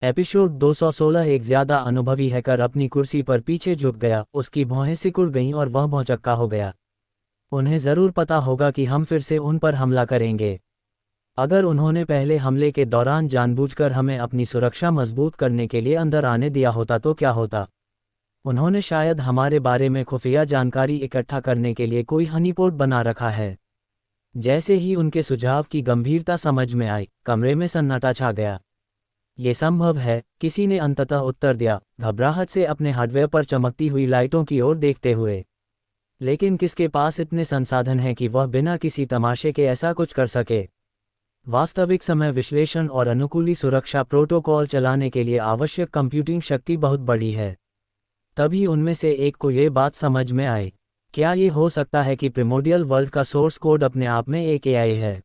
Episode 216। एक ज्यादा अनुभवी हैकर अपनी कुर्सी पर पीछे झुक गया, उसकी भौहें सिकुड़ गईं और वह भौचक्का हो गया। उन्हें जरूर पता होगा कि हम फिर से उन पर हमला करेंगे। अगर उन्होंने पहले हमले के दौरान जानबूझकर हमें अपनी सुरक्षा मजबूत करने के लिए अंदर आने दिया होता तो क्या होता? उन्होंने शायद हमारे बारे में खुफिया जानकारी इकट्ठा करने के लिए कोई हनीपोट बना रखा है। जैसे ही उनके सुझाव की गंभीरता समझ में आई, कमरे में सन्नाटा छा गया। ये संभव है, किसी ने अंततः उत्तर दिया, घबराहट से अपने हार्डवेयर पर चमकती हुई लाइटों की ओर देखते हुए। लेकिन किसके पास इतने संसाधन हैं कि वह बिना किसी तमाशे के ऐसा कुछ कर सके? वास्तविक समय विश्लेषण और अनुकूली सुरक्षा प्रोटोकॉल चलाने के लिए आवश्यक कंप्यूटिंग शक्ति बहुत बड़ी है। तभी उनमें से एक को ये बात समझ में आई। क्या ये हो सकता है कि प्रिमोडियल वर्ल्ड का सोर्स कोड अपने आप में एक एआई है?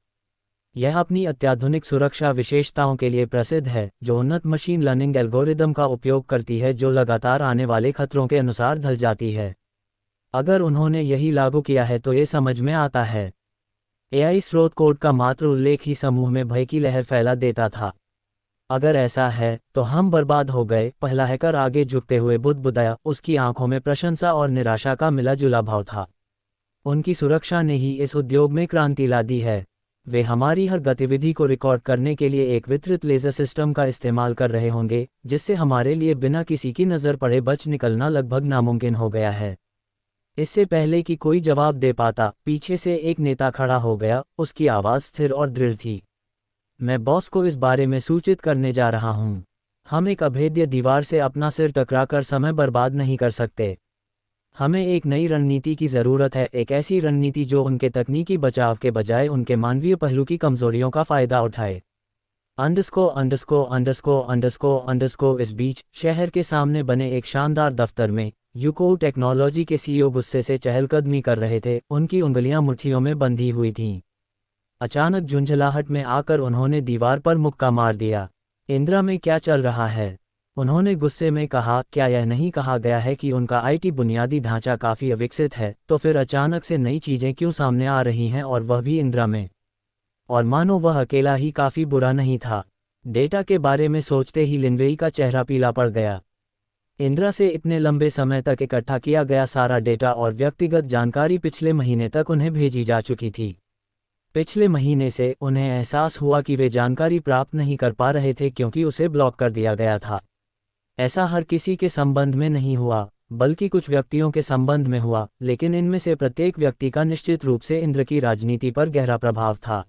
यह अपनी अत्याधुनिक सुरक्षा विशेषताओं के लिए प्रसिद्ध है, जो उन्नत मशीन लर्निंग एल्गोरिदम का उपयोग करती है, जो लगातार आने वाले खतरों के अनुसार ढल जाती है। अगर उन्होंने यही लागू किया है तो ये समझ में आता है। एआई स्रोत कोड का मात्र उल्लेख ही समूह में भय की लहर फैला देता था। अगर ऐसा है तो हम बर्बाद हो गए, पहला हैकर आगे झुकते हुए बुदबुदाया। उसकी आंखों में प्रशंसा और निराशा का मिला जुला भाव था। उनकी सुरक्षा ने ही इस उद्योग में क्रांति ला दी है। वे हमारी हर गतिविधि को रिकॉर्ड करने के लिए एक वितरित लेज़र सिस्टम का इस्तेमाल कर रहे होंगे, जिससे हमारे लिए बिना किसी की नज़र पड़े बच निकलना लगभग नामुमकिन हो गया है। इससे पहले कि कोई जवाब दे पाता, पीछे से एक नेता खड़ा हो गया। उसकी आवाज़ स्थिर और दृढ़ थी। मैं बॉस को इस बारे में सूचित करने जा रहा हूँ। हम एक अभेद्य दीवार से अपना सिर टकराकर समय बर्बाद नहीं कर सकते। हमें एक नई रणनीति की ज़रूरत है, एक ऐसी रणनीति जो उनके तकनीकी बचाव के बजाय उनके मानवीय पहलू की कमजोरियों का फ़ायदा उठाए। इस बीच शहर के सामने बने एक शानदार दफ्तर में यूको टेक्नोलॉजी के सीईओ गुस्से से चहलकदमी कर रहे थे। उनकी उंगलियां मुट्ठियों में बंधी हुई थीं। अचानक झुंझलाहट में आकर उन्होंने दीवार पर मुक्का मार दिया। इंदिरा में क्या चल रहा है? उन्होंने गुस्से में कहा, क्या यह नहीं कहा गया है कि उनका आईटी बुनियादी ढांचा काफ़ी अविकसित है? तो फिर अचानक से नई चीज़ें क्यों सामने आ रही हैं, और वह भी इंदिरा में? और मानो वह अकेला ही काफ़ी बुरा नहीं था। डेटा के बारे में सोचते ही लिनवेई का चेहरा पीला पड़ गया। इंदिरा से इतने लंबे समय तक इकट्ठा किया गया सारा डेटा और व्यक्तिगत जानकारी पिछले महीने तक उन्हें भेजी जा चुकी थी। पिछले महीने से उन्हें एहसास हुआ कि वे जानकारी प्राप्त नहीं कर पा रहे थे क्योंकि उसे ब्लॉक कर दिया गया था। ऐसा हर किसी के संबंध में नहीं हुआ, बल्कि कुछ व्यक्तियों के संबंध में हुआ, लेकिन इनमें से प्रत्येक व्यक्ति का निश्चित रूप से इंद्र की राजनीति पर गहरा प्रभाव था।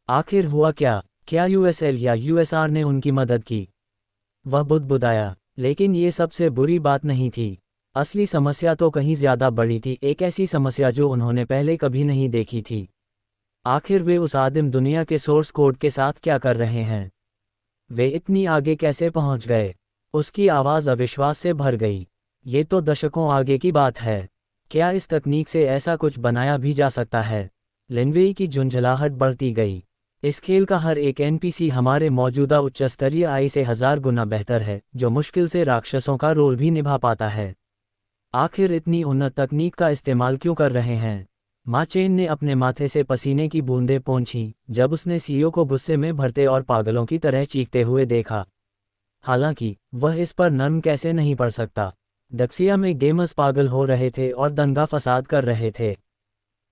आखिर हुआ क्या? क्या यूएसएल या यूएसआर ने उनकी मदद की? वह बुदबुदाया। लेकिन ये सबसे बुरी बात नहीं थी। असली समस्या तो कहीं ज्यादा बड़ी थी, एक ऐसी समस्या जो उन्होंने पहले कभी नहीं देखी थी। आखिर वे उस आदिम दुनिया के सोर्स कोड के साथ क्या कर रहे हैं? वे इतनी आगे कैसे पहुंच गए? उसकी आवाज़ अविश्वास से भर गई। ये तो दशकों आगे की बात है। क्या इस तकनीक से ऐसा कुछ बनाया भी जा सकता है? लिनवेई की झुंझलाहट बढ़ती गई। इस खेल का हर एक एनपीसी हमारे मौजूदा उच्चस्तरीय आई से 1000 गुना बेहतर है, जो मुश्किल से राक्षसों का रोल भी निभा पाता है। आखिर इतनी उन्नत तकनीक का इस्तेमाल क्यों कर रहे हैं? माँ चेन ने अपने माथे से पसीने की बूंदें पोंछीं जब उसने सीईओ को गुस्से में भरते और पागलों की तरह चीखते हुए देखा। हालांकि वह इस पर नर्म कैसे नहीं पड़ सकता। दक्षिया में गेमर्स पागल हो रहे थे और दंगा फसाद कर रहे थे।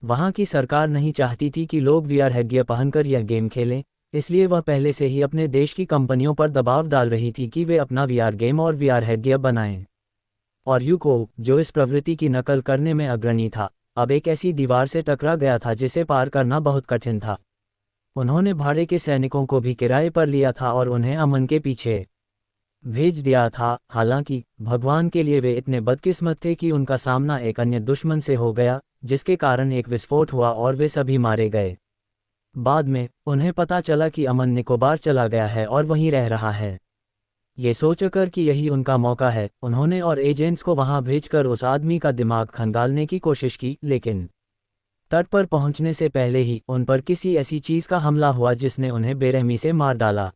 वहां की सरकार नहीं चाहती थी कि लोग वीआर हेडगियर पहनकर यह गेम खेलें, इसलिए वह पहले से ही अपने देश की कंपनियों पर दबाव डाल रही थी कि वे अपना वीआर गेम और वीआर हेडगियर बनाएं। और यूको, जो इस प्रवृत्ति की नकल करने में अग्रणी था, अब एक ऐसी दीवार से टकरा गया था जिसे पार करना बहुत कठिन था। उन्होंने भाड़े के सैनिकों को भी किराए पर लिया था और उन्हें अमन के पीछे भेज दिया था। हालांकि भगवान के लिए वे इतने बदकिस्मत थे कि उनका सामना एक अन्य दुश्मन से हो गया, जिसके कारण एक विस्फोट हुआ और वे सभी मारे गए। बाद में उन्हें पता चला कि अमन निकोबार चला गया है और वहीं रह रहा है। ये सोचकर कि यही उनका मौका है, उन्होंने और एजेंट्स को वहां भेजकर उस आदमी का दिमाग खंगालने की कोशिश की, लेकिन तट पर पहुंचने से पहले ही उन पर किसी ऐसी चीज का हमला हुआ जिसने उन्हें बेरहमी से मार डाला।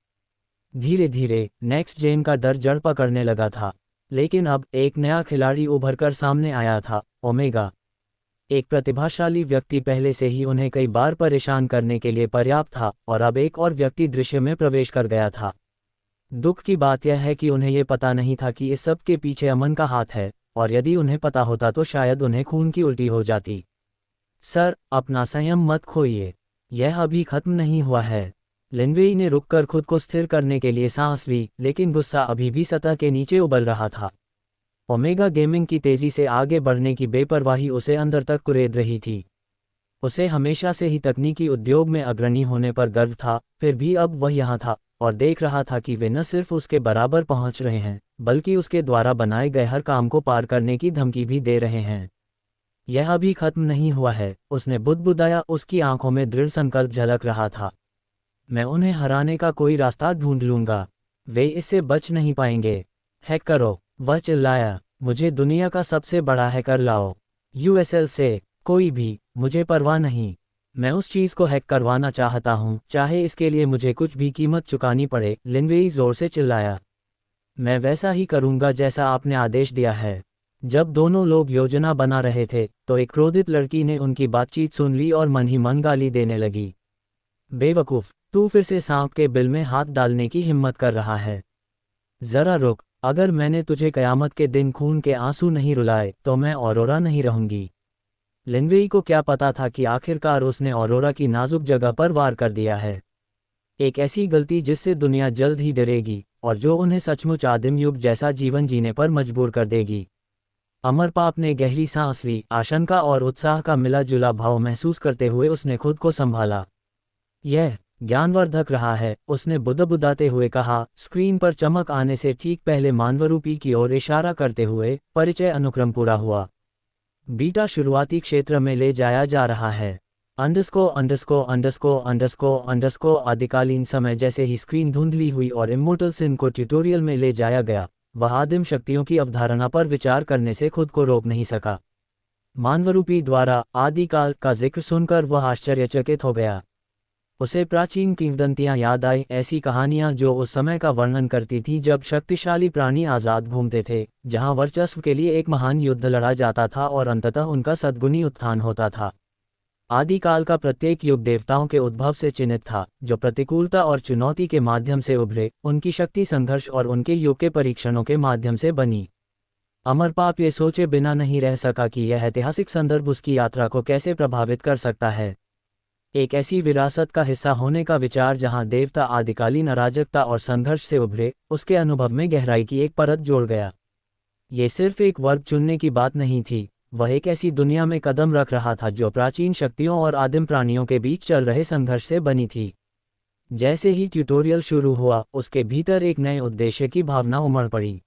धीरे धीरे नेक्स्ट जेन का डर जड़ पकड़ने लगा था, लेकिन अब एक नया खिलाड़ी उभरकर सामने आया था, ओमेगा। एक प्रतिभाशाली व्यक्ति पहले से ही उन्हें कई बार परेशान करने के लिए पर्याप्त था, और अब एक और व्यक्ति दृश्य में प्रवेश कर गया था। दुख की बात यह है कि उन्हें ये पता नहीं था कि इस सब के पीछे अमन का हाथ है, और यदि उन्हें पता होता तो शायद उन्हें खून की उल्टी हो जाती। सर, अपना संयम मत खोइए। यह अभी खत्म नहीं हुआ है। लिनवेई ने रुककर खुद को स्थिर करने के लिए सांस ली, लेकिन गुस्सा अभी भी सतह के नीचे उबल रहा था। ओमेगा गेमिंग की तेजी से आगे बढ़ने की बेपरवाही उसे अंदर तक कुरेद रही थी। उसे हमेशा से ही तकनीकी उद्योग में अग्रणी होने पर गर्व था, फिर भी अब वह यहाँ था और देख रहा था कि वे न सिर्फ उसके बराबर पहुंच रहे हैं, बल्कि उसके द्वारा बनाए गए हर काम को पार करने की धमकी भी दे रहे हैं। यह अभी खत्म नहीं हुआ है, उसने बुदबुदाया, उसकी आंखों में दृढ़ संकल्प झलक रहा था। मैं उन्हें हराने का कोई रास्ता ढूंढ लूंगा। वे इससे बच नहीं पाएंगे। हैक करो, वह चिल्लाया। मुझे दुनिया का सबसे बड़ा हैकर लाओ। यूएसएल से कोई भी, मुझे परवाह नहीं। मैं उस चीज़ को हैक करवाना चाहता हूँ, चाहे इसके लिए मुझे कुछ भी कीमत चुकानी पड़े, लिनवेई जोर से चिल्लाया। मैं वैसा ही करूँगा जैसा आपने आदेश दिया है। जब दोनों लोग योजना बना रहे थे, तो एक क्रोधित लड़की ने उनकी बातचीत सुन ली और मन ही मन गाली देने लगी। बेवकूफ़, तू फिर से सांप के बिल में हाथ डालने की हिम्मत कर रहा है। जरा रुक, अगर मैंने तुझे कयामत के दिन खून के आंसू नहीं रुलाए तो मैं ऑरोरा नहीं रहूंगी। लिनवेई को क्या पता था कि आखिरकार उसने ऑरोरा की नाजुक जगह पर वार कर दिया है। एक ऐसी गलती जिससे दुनिया जल्द ही डरेगी और जो उन्हें सचमुच आदिम युग जैसा जीवन जीने पर मजबूर कर देगी। अमरपाप ने गहरी सांस ली, आशंका और उत्साह का मिला जुला भाव महसूस करते हुए उसने खुद को संभाला। यह ज्ञानवर्धक रहा है, उसने बुदबुदाते हुए कहा, स्क्रीन पर चमक आने से ठीक पहले मानवरूपी की ओर इशारा करते हुए। परिचय अनुक्रम पूरा हुआ। बीटा शुरुआती क्षेत्र में ले जाया जा रहा है। आदिकालीन समय जैसे ही स्क्रीन धुंधली हुई और इमोर्टल सिन को ट्यूटोरियल में ले जाया गया, वह आदिम शक्तियों की अवधारणा पर विचार करने से खुद को रोक नहीं सका। मानवरूपी द्वारा आदिकाल का जिक्र सुनकर वह आश्चर्यचकित हो गया। उसे प्राचीन किंवदंतियां याद आई, ऐसी कहानियां जो उस समय का वर्णन करती थीं जब शक्तिशाली प्राणी आज़ाद घूमते थे, जहां वर्चस्व के लिए एक महान युद्ध लड़ा जाता था और अंततः उनका सद्गुणी उत्थान होता था। आदिकाल का प्रत्येक युग देवताओं के उद्भव से चिन्हित था, जो प्रतिकूलता और चुनौती के माध्यम से उभरे, उनकी शक्ति संघर्ष और उनके युग के परीक्षणों के माध्यम से बनी। अमरपाप ये सोचे बिना नहीं रह सका कि यह ऐतिहासिक संदर्भ उसकी यात्रा को कैसे प्रभावित कर सकता है। एक ऐसी विरासत का हिस्सा होने का विचार जहां देवता आदिकालीन अराजकता और संघर्ष से उभरे, उसके अनुभव में गहराई की एक परत जोड़ गया। ये सिर्फ एक वर्ग चुनने की बात नहीं थी, वह एक ऐसी दुनिया में कदम रख रहा था जो प्राचीन शक्तियों और आदिम प्राणियों के बीच चल रहे संघर्ष से बनी थी। जैसे ही ट्यूटोरियल शुरू हुआ, उसके भीतर एक नए उद्देश्य की भावना उमड़ पड़ी।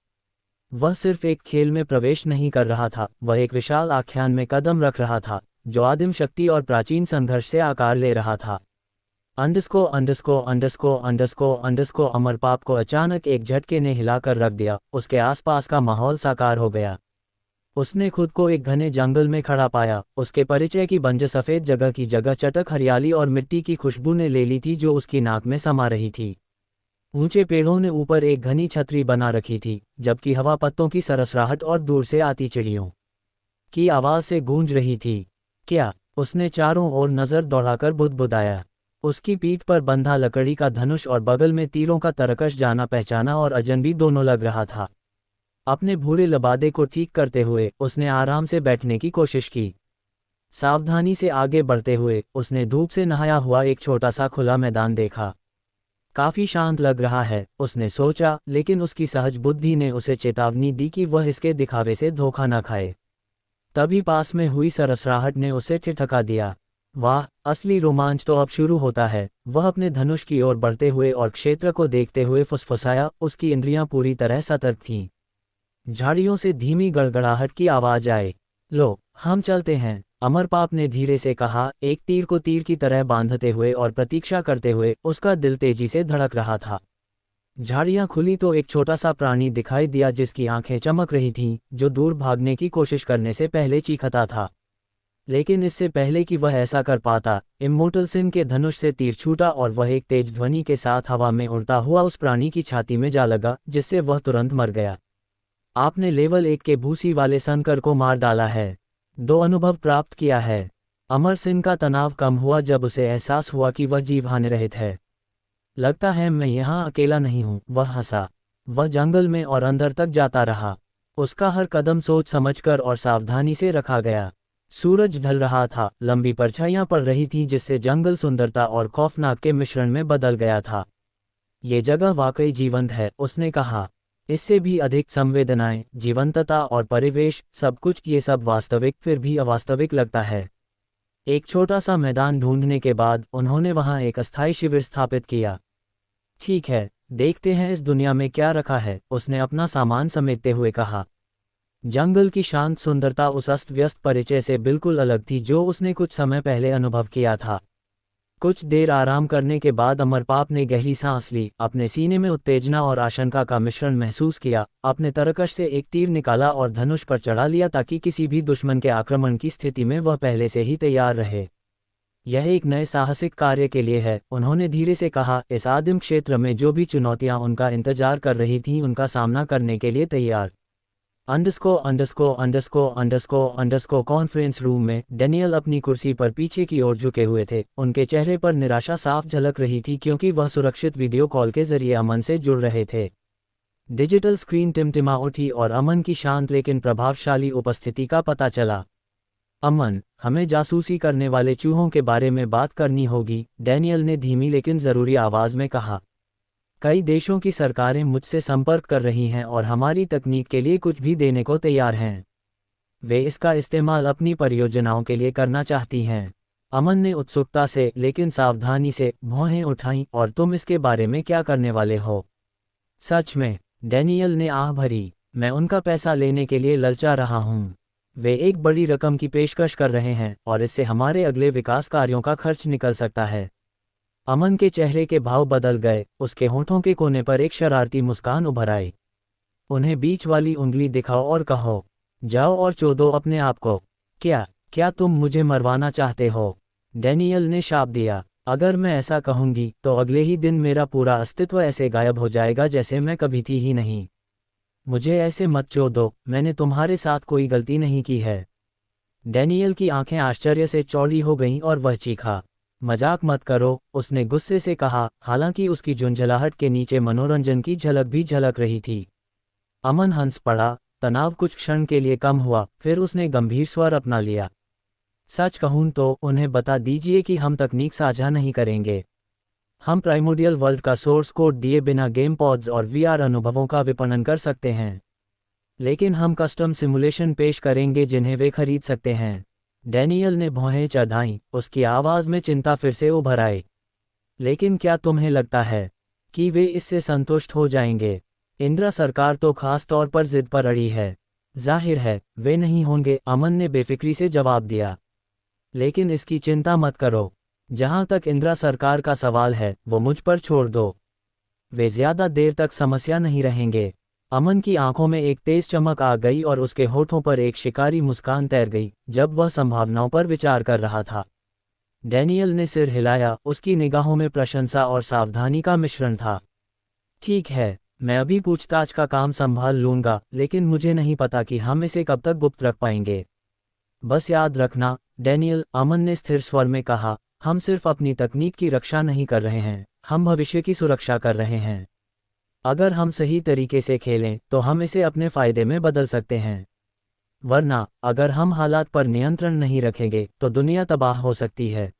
वह सिर्फ एक खेल में प्रवेश नहीं कर रहा था, वह एक विशाल आख्यान में कदम रख रहा था, जो आदिम शक्ति और प्राचीन संघर्ष से आकार ले रहा था। अमरपाप को अचानक एक झटके ने हिलाकर रख दिया। उसके आसपास का माहौल साकार हो गया। उसने खुद को एक घने जंगल में खड़ा पाया। उसके परिचय की बंजर सफ़ेद जगह की जगह चटक हरियाली और मिट्टी की खुशबू ने ले ली थी जो उसकी नाक में समा रही थी। ऊंचे पेड़ों ने ऊपर एक घनी छतरी बना रखी थी, जबकि हवा पत्तों की सरसराहट और दूर से आती चिड़ियों की आवाज़ से गूंज रही थी। क्या? उसने चारों ओर नज़र दौड़ाकर बुदबुदाया। उसकी पीठ पर बंधा लकड़ी का धनुष और बगल में तीरों का तरकश जाना पहचाना और अजनबी दोनों लग रहा था। अपने भूरे लबादे को ठीक करते हुए उसने आराम से बैठने की कोशिश की। सावधानी से आगे बढ़ते हुए उसने धूप से नहाया हुआ एक छोटा सा खुला मैदान देखा। काफी शांत लग रहा है, उसने सोचा, लेकिन उसकी सहज बुद्धि ने उसे चेतावनी दी कि वह इसके दिखावे से धोखा न खाए। तभी पास में हुई सरसराहट ने उसे ठिठका दिया। वाह, असली रोमांच तो अब शुरू होता है। वह अपने धनुष की ओर बढ़ते हुए और क्षेत्र को देखते हुए फुसफुसाया। उसकी इंद्रियां पूरी तरह सतर्क थीं। झाड़ियों से धीमी गड़गड़ाहट की आवाज आए। लो, हम चलते हैं, अमरपाप ने धीरे से कहा, एक तीर को तीर की तरह बांधते हुए और प्रतीक्षा करते हुए। उसका दिल तेजी से धड़क रहा था। झाड़ियां खुली तो एक छोटा सा प्राणी दिखाई दिया जिसकी आंखें चमक रही थीं, जो दूर भागने की कोशिश करने से पहले चीखता था। लेकिन इससे पहले कि वह ऐसा कर पाता, इमोर्टल सिन के धनुष से तीर छूटा और वह एक तेज ध्वनि के साथ हवा में उड़ता हुआ उस प्राणी की छाती में जा लगा, जिससे वह तुरंत मर गया। आपने लेवल 1 के भूसी वाले सनकर को मार डाला है। 2 अनुभव प्राप्त किया है। अमर सिन का तनाव कम हुआ जब उसे एहसास हुआ कि वह जीवहानि रहित है। लगता है मैं यहाँ अकेला नहीं हूँ, वह हंसा। वह जंगल में और अंदर तक जाता रहा। उसका हर कदम सोच समझकर और सावधानी से रखा गया। सूरज ढल रहा था, लंबी परछाइयां पड़ रही थीं जिससे जंगल सुंदरता और खौफनाक के मिश्रण में बदल गया था। ये जगह वाकई जीवंत है, उसने कहा। इससे भी अधिक संवेदनाएं, जीवंतता और परिवेश, सब कुछ, ये सब वास्तविक फिर भी अवास्तविक लगता है। एक छोटा सा मैदान ढूंढने के बाद उन्होंने वहां एक अस्थायी शिविर स्थापित किया। ठीक है, देखते हैं इस दुनिया में क्या रखा है, उसने अपना सामान समेटते हुए कहा। जंगल की शांत सुंदरता उस अस्त व्यस्त परिचय से बिल्कुल अलग थी जो उसने कुछ समय पहले अनुभव किया था। कुछ देर आराम करने के बाद अमरपाप ने गहरी सांस ली, अपने सीने में उत्तेजना और आशंका का मिश्रण महसूस किया। अपने तरकश से एक तीर निकाला और धनुष पर चढ़ा लिया ताकि किसी भी दुश्मन के आक्रमण की स्थिति में वह पहले से ही तैयार रहे। यह एक नए साहसिक कार्य के लिए है, उन्होंने धीरे से कहा। इस आदिम क्षेत्र में जो भी चुनौतियां उनका इंतजार कर रही थीं उनका सामना करने के लिए तैयार। कॉन्फ्रेंस रूम में डैनियल अपनी कुर्सी पर पीछे की ओर झुके हुए थे। उनके चेहरे पर निराशा साफ झलक रही थी क्योंकि वह सुरक्षित वीडियो कॉल के जरिए अमन से जुड़ रहे थे। डिजिटल स्क्रीन टिमटिमा उठी और अमन की शांत लेकिन प्रभावशाली उपस्थिति का पता चला। अमन, हमें जासूसी करने वाले चूहों के बारे में बात करनी होगी, डैनियल ने धीमी लेकिन ज़रूरी आवाज़ में कहा। कई देशों की सरकारें मुझसे संपर्क कर रही हैं और हमारी तकनीक के लिए कुछ भी देने को तैयार हैं। वे इसका इस्तेमाल अपनी परियोजनाओं के लिए करना चाहती हैं। अमन ने उत्सुकता से लेकिन सावधानी से भौहें उठाईं। और तुम इसके बारे में क्या करने वाले हो? सच में? डैनियल ने आह भरी। मैं उनका पैसा लेने के लिए ललचा रहा हूँ। वे एक बड़ी रकम की पेशकश कर रहे हैं और इससे हमारे अगले विकास कार्यों का खर्च निकल सकता है। अमन के चेहरे के भाव बदल गए, उसके होठों के कोने पर एक शरारती मुस्कान उभर आई। उन्हें बीच वाली उंगली दिखाओ और कहो, जाओ और चोदो अपने आप को। क्या तुम मुझे मरवाना चाहते हो? डैनियल ने शाप दिया। अगर मैं ऐसा कहूंगी तो अगले ही दिन मेरा पूरा अस्तित्व ऐसे गायब हो जाएगा जैसे मैं कभी थी ही नहीं। मुझे ऐसे मत चोदो, मैंने तुम्हारे साथ कोई गलती नहीं की है। डैनियल की आंखें आश्चर्य से चौड़ी हो गईं और वह चीखा। मजाक मत करो, उसने गुस्से से कहा, हालांकि उसकी झुंझलाहट के नीचे मनोरंजन की झलक भी झलक रही थी। अमन हंस पड़ा, तनाव कुछ क्षण के लिए कम हुआ, फिर उसने गंभीर स्वर अपना लिया। सच कहूं तो उन्हें बता दीजिए कि हम तकनीक साझा नहीं करेंगे। हम प्राइमोडियल वर्ल्ड का सोर्स कोड दिए बिना गेम पॉड्स और वीआर अनुभवों का विपणन कर सकते हैं, लेकिन हम कस्टम सिमुलेशन पेश करेंगे जिन्हें वे खरीद सकते हैं। डैनियल ने भौहें चढ़ाईं, उसकी आवाज़ में चिंता फिर से उभर आई। लेकिन क्या तुम्हें लगता है कि वे इससे संतुष्ट हो जाएंगे? इंदिरा सरकार तो खास तौर पर जिद पर अड़ी है। जाहिर है वे नहीं होंगे, अमन ने बेफिक्री से जवाब दिया। लेकिन इसकी चिंता मत करो, जहां तक इंदिरा सरकार का सवाल है वो मुझ पर छोड़ दो। वे ज्यादा देर तक समस्या नहीं रहेंगे। अमन की आंखों में एक तेज चमक आ गई और उसके होठों पर एक शिकारी मुस्कान तैर गई जब वह संभावनाओं पर विचार कर रहा था। डैनियल ने सिर हिलाया, उसकी निगाहों में प्रशंसा और सावधानी का मिश्रण था। ठीक है, मैं अभी पूछताछ का काम संभाल लूंगा, लेकिन मुझे नहीं पता कि हम इसे कब तक गुप्त रख पाएंगे। बस याद रखना डैनियल, अमन ने स्थिर स्वर में कहा, हम सिर्फ अपनी तकनीक की रक्षा नहीं कर रहे हैं, हम भविष्य की सुरक्षा कर रहे हैं। अगर हम सही तरीके से खेलें तो हम इसे अपने फायदे में बदल सकते हैं, वरना अगर हम हालात पर नियंत्रण नहीं रखेंगे तो दुनिया तबाह हो सकती है।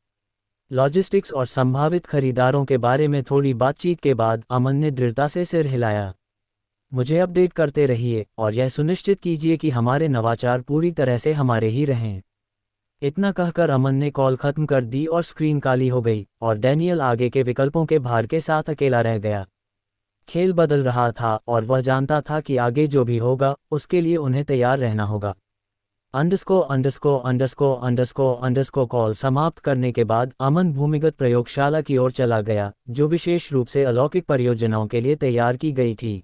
लॉजिस्टिक्स और संभावित खरीदारों के बारे में थोड़ी बातचीत के बाद अमन ने दृढ़ता से सिर हिलाया। मुझे अपडेट करते रहिए और यह सुनिश्चित कीजिए कि हमारे नवाचार पूरी तरह से हमारे ही रहें। इतना कहकर अमन ने कॉल खत्म कर दी और स्क्रीन काली हो गई और डैनियल आगे के विकल्पों के भार के साथ अकेला रह गया। खेल बदल रहा था और वह जानता था कि आगे जो भी होगा उसके लिए उन्हें तैयार रहना होगा। कॉल समाप्त करने के बाद अमन भूमिगत प्रयोगशाला की ओर चला गया, जो विशेष रूप से अलौकिक परियोजनाओं के लिए तैयार की गई थी।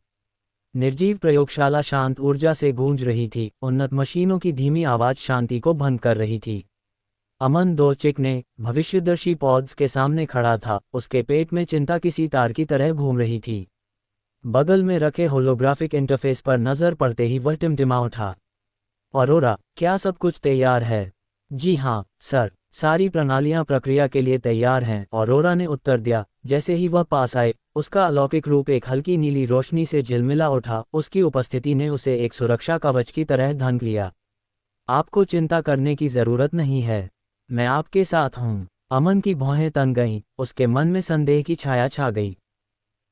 निर्जीव प्रयोगशाला शांत ऊर्जा से गूंज रही थी, उन्नत मशीनों की धीमी आवाज़ शांति को भंग कर रही थी। अमन दो चिकने भविष्यदर्शी पॉड्स के सामने खड़ा था, उसके पेट में चिंता किसी तार की तरह घूम रही थी। बगल में रखे होलोग्राफिक इंटरफेस पर नज़र पड़ते ही वह टिमटिमा उठा। औरोरा, क्या सब कुछ तैयार है? जी हाँ सर, सारी प्रणालियां प्रक्रिया के लिए तैयार हैं, ऑरोरा ने उत्तर दिया। जैसे ही वह पास आए, उसका अलौकिक रूप एक हल्की नीली रोशनी से झिलमिला उठा। उसकी उपस्थिति ने उसे एक सुरक्षा कवच की तरह ढंक लिया। आपको चिंता करने की जरूरत नहीं है, मैं आपके साथ हूँ। अमन की भौहें तन गईं, उसके मन में संदेह की छाया छा गई।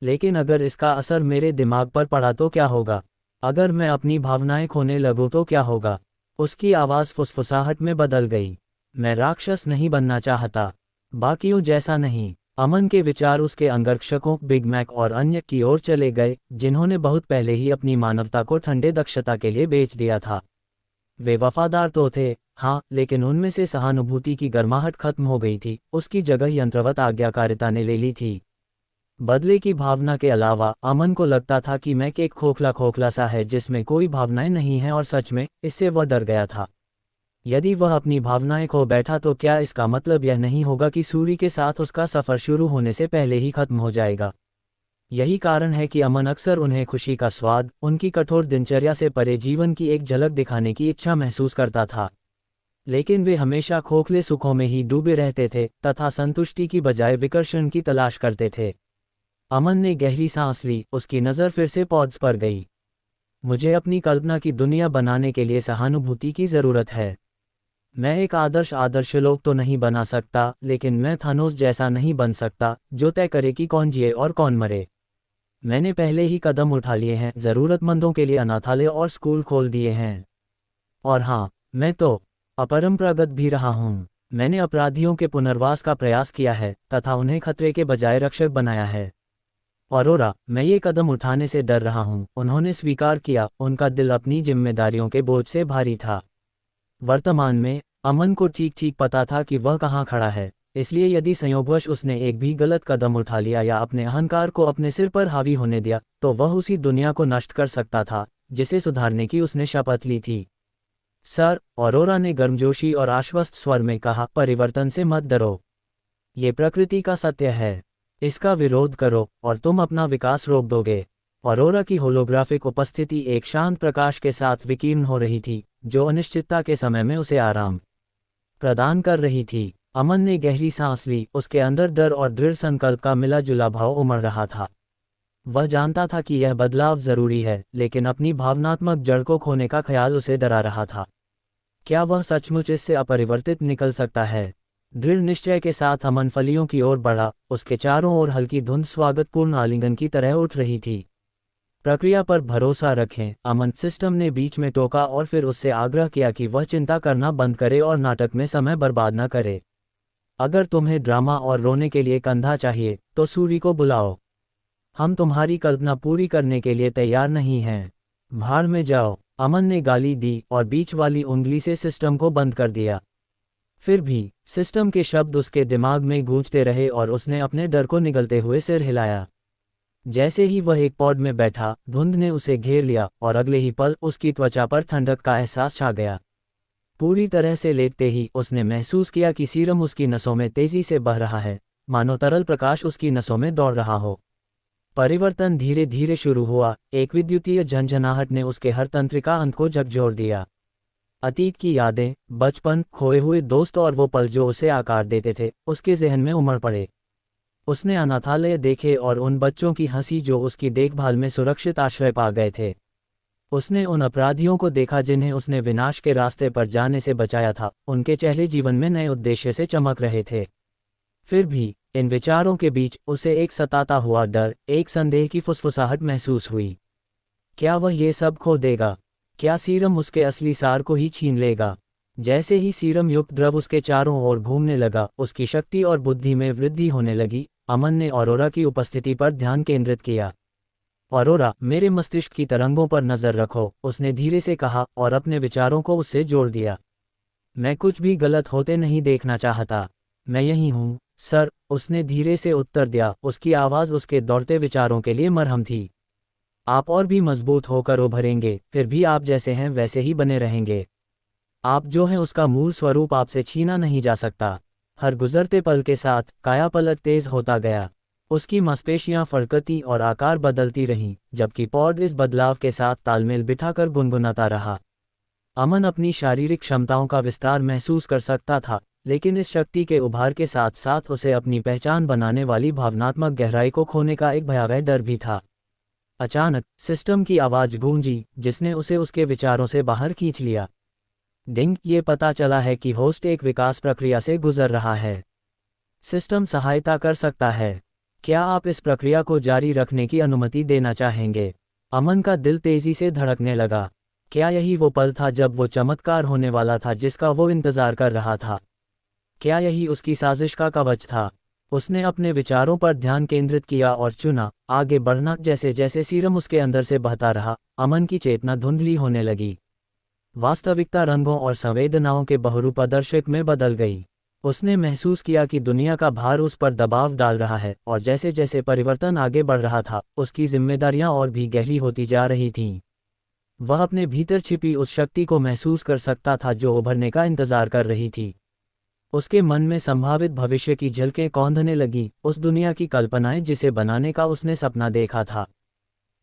लेकिन अगर इसका असर मेरे दिमाग पर पड़ा तो क्या होगा? अगर मैं अपनी भावनाएं खोने लगूं तो क्या होगा? उसकी आवाज़ फुसफुसाहट में बदल गई। मैं राक्षस नहीं बनना चाहता, बाकियों जैसा नहीं। अमन के विचार उसके अंगरक्षकों बिग मैक और अन्य की ओर चले गए, जिन्होंने बहुत पहले ही अपनी मानवता को ठंडे दक्षता के लिए बेच दिया था। वे वफादार तो थे, हाँ, लेकिन उनमें से सहानुभूति की गर्माहट खत्म हो गई थी। उसकी जगह यंत्रवत आज्ञाकारिता ने ले ली थी। बदले की भावना के अलावा अमन को लगता था कि मैक एक खोखला सा है जिसमें कोई भावनाएं नहीं हैं, और सच में इससे वह डर गया था। यदि वह अपनी भावनाएं खो बैठा तो क्या इसका मतलब यह नहीं होगा कि सूरी के साथ उसका सफ़र शुरू होने से पहले ही खत्म हो जाएगा? यही कारण है कि अमन अक्सर उन्हें खुशी का स्वाद, उनकी कठोर दिनचर्या से परे जीवन की एक झलक दिखाने की इच्छा महसूस करता था। लेकिन वे हमेशा खोखले सुखों में ही डूबे रहते थे तथा संतुष्टि की बजाय विकर्षण की तलाश करते थे। अमन ने गहरी सांस ली, उसकी नज़र फिर से पॉड्स पर गई। मुझे अपनी कल्पना की दुनिया बनाने के लिए सहानुभूति की ज़रूरत है। मैं एक आदर्श लोग तो नहीं बना सकता, लेकिन मैं थानोस जैसा नहीं बन सकता जो तय करे कि कौन जिए और कौन मरे। मैंने पहले ही कदम उठा लिए हैं, ज़रूरतमंदों के लिए अनाथालय और स्कूल खोल दिए हैं। और हाँ, मैं तो अपरंपरागत भी रहा हूँ। मैंने अपराधियों के पुनर्वास का प्रयास किया है तथा उन्हें खतरे के बजाय रक्षक बनाया है। ऑरोरा, मैं ये कदम उठाने से डर रहा हूँ, उन्होंने स्वीकार किया। उनका दिल अपनी जिम्मेदारियों के बोझ से भारी था। वर्तमान में अमन को ठीक ठीक पता था कि वह कहाँ खड़ा है, इसलिए यदि संयोगवश उसने एक भी गलत कदम उठा लिया या अपने अहंकार को अपने सिर पर हावी होने दिया, तो वह उसी दुनिया को नष्ट कर सकता था जिसे सुधारने की उसने शपथ ली थी। सर, ऑरोरा ने गर्मजोशी और आश्वस्त स्वर में कहा, परिवर्तन से मत डरो। ये प्रकृति का सत्य है, इसका विरोध करो और तुम अपना विकास रोक दोगे। ऑरोरा की होलोग्राफिक उपस्थिति एक शांत प्रकाश के साथ विकीर्ण हो रही थी, जो अनिश्चितता के समय में उसे आराम प्रदान कर रही थी। अमन ने गहरी सांस ली, उसके अंदर डर और दृढ़ संकल्प का मिला जुला भाव उमड़ रहा था। वह जानता था कि यह बदलाव जरूरी है, लेकिन अपनी भावनात्मक जड़ को खोने का ख्याल उसे डरा रहा था। क्या वह सचमुच इससे अपरिवर्तित निकल सकता है? दृढ़ निश्चय के साथ अमन फलियों की ओर बढ़ा, उसके चारों ओर हल्की धुंध स्वागतपूर्ण आलिंगन की तरह उठ रही थी। प्रक्रिया पर भरोसा रखें, अमन सिस्टम ने बीच में टोका और फिर उससे आग्रह किया कि वह चिंता करना बंद करे और नाटक में समय बर्बाद न करे। अगर तुम्हें ड्रामा और रोने के लिए कंधा चाहिए तो सूरी को बुलाओ। हम तुम्हारी कल्पना पूरी करने के लिए तैयार नहीं हैं। भाड़ में जाओ। अमन ने गाली दी और बीच वाली उंगली से सिस्टम को बंद कर दिया। फिर भी सिस्टम के शब्द उसके दिमाग में गूंजते रहे और उसने अपने डर को निगलते हुए सिर हिलाया। जैसे ही वह एक पॉड में बैठा, धुंध ने उसे घेर लिया और अगले ही पल उसकी त्वचा पर ठंडक का एहसास छा गया। पूरी तरह से लेटते ही उसने महसूस किया कि सीरम उसकी नसों में तेजी से बह रहा है, मानो तरल प्रकाश उसकी नसों में दौड़ रहा हो। परिवर्तन धीरे धीरे शुरू हुआ, एक विद्युतीय झंझनाहट ने उसके हर तंत्रिका अंत को झकझोर दिया। अतीत की यादें, बचपन, खोए हुए दोस्त और वो पल जो उसे आकार देते थे, उसके जहन में उमड़ पड़े। उसने अनाथालय देखे और उन बच्चों की हंसी जो उसकी देखभाल में सुरक्षित आश्रय पा गए थे। उसने उन अपराधियों को देखा जिन्हें उसने विनाश के रास्ते पर जाने से बचाया था, उनके चेहरे जीवन में नए उद्देश्य से चमक रहे थे। फिर भी इन विचारों के बीच उसे एक सताता हुआ डर, एक संदेह की फुसफुसाहट महसूस हुई। क्या वह ये सब खो देगा? क्या सीरम उसके असली सार को ही छीन लेगा? जैसे ही सीरम युक्त द्रव उसके चारों ओर घूमने लगा, उसकी शक्ति और बुद्धि में वृद्धि होने लगी। अमन ने ऑरोरा की उपस्थिति पर ध्यान केंद्रित किया। ऑरोरा, मेरे मस्तिष्क की तरंगों पर नज़र रखो, उसने धीरे से कहा और अपने विचारों को उससे जोड़ दिया। मैं कुछ भी गलत होते नहीं देखना चाहता। मैं यही हूँ, सर, उसने धीरे से उत्तर दिया, उसकी आवाज़ उसके दौड़ते विचारों के लिए मरहम थी। आप और भी मजबूत होकर उभरेंगे, फिर भी आप जैसे हैं वैसे ही बने रहेंगे। आप जो हैं उसका मूल स्वरूप आपसे छीना नहीं जा सकता। हर गुजरते पल के साथ कायापलट तेज होता गया। उसकी मांसपेशियां फड़कती और आकार बदलती रहीं, जबकि पॉड इस बदलाव के साथ तालमेल बिठाकर गुनगुनाता रहा। अमन अपनी शारीरिक क्षमताओं का विस्तार महसूस कर सकता था, लेकिन इस शक्ति के उभार के साथ साथ उसे अपनी पहचान बनाने वाली भावनात्मक गहराई को खोने का एक भयावह डर भी था। अचानक सिस्टम की आवाज़ गूंजी, जिसने उसे उसके विचारों से बाहर खींच लिया। डिंग, ये पता चला है कि होस्ट एक विकास प्रक्रिया से गुजर रहा है। सिस्टम सहायता कर सकता है। क्या आप इस प्रक्रिया को जारी रखने की अनुमति देना चाहेंगे? अमन का दिल तेजी से धड़कने लगा। क्या यही वो पल था जब वो चमत्कार होने वाला था जिसका वो इंतजार कर रहा था? क्या यही उसकी साजिश का कवच था? उसने अपने विचारों पर ध्यान केंद्रित किया और चुना आगे बढ़ना। जैसे जैसे सीरम उसके अंदर से बहता रहा, अमन की चेतना धुंधली होने लगी। वास्तविकता रंगों और संवेदनाओं के बहुरूपदर्शक में बदल गई। उसने महसूस किया कि दुनिया का भार उस पर दबाव डाल रहा है, और जैसे जैसे परिवर्तन आगे बढ़ रहा था, उसकी जिम्मेदारियां और भी गहरी होती जा रही थीं। वह अपने भीतर छिपी उस शक्ति को महसूस कर सकता था जो उभरने का इंतजार कर रही थी। उसके मन में संभावित भविष्य की झलकें कौंधने लगी, उस दुनिया की कल्पनाएं जिसे बनाने का उसने सपना देखा था।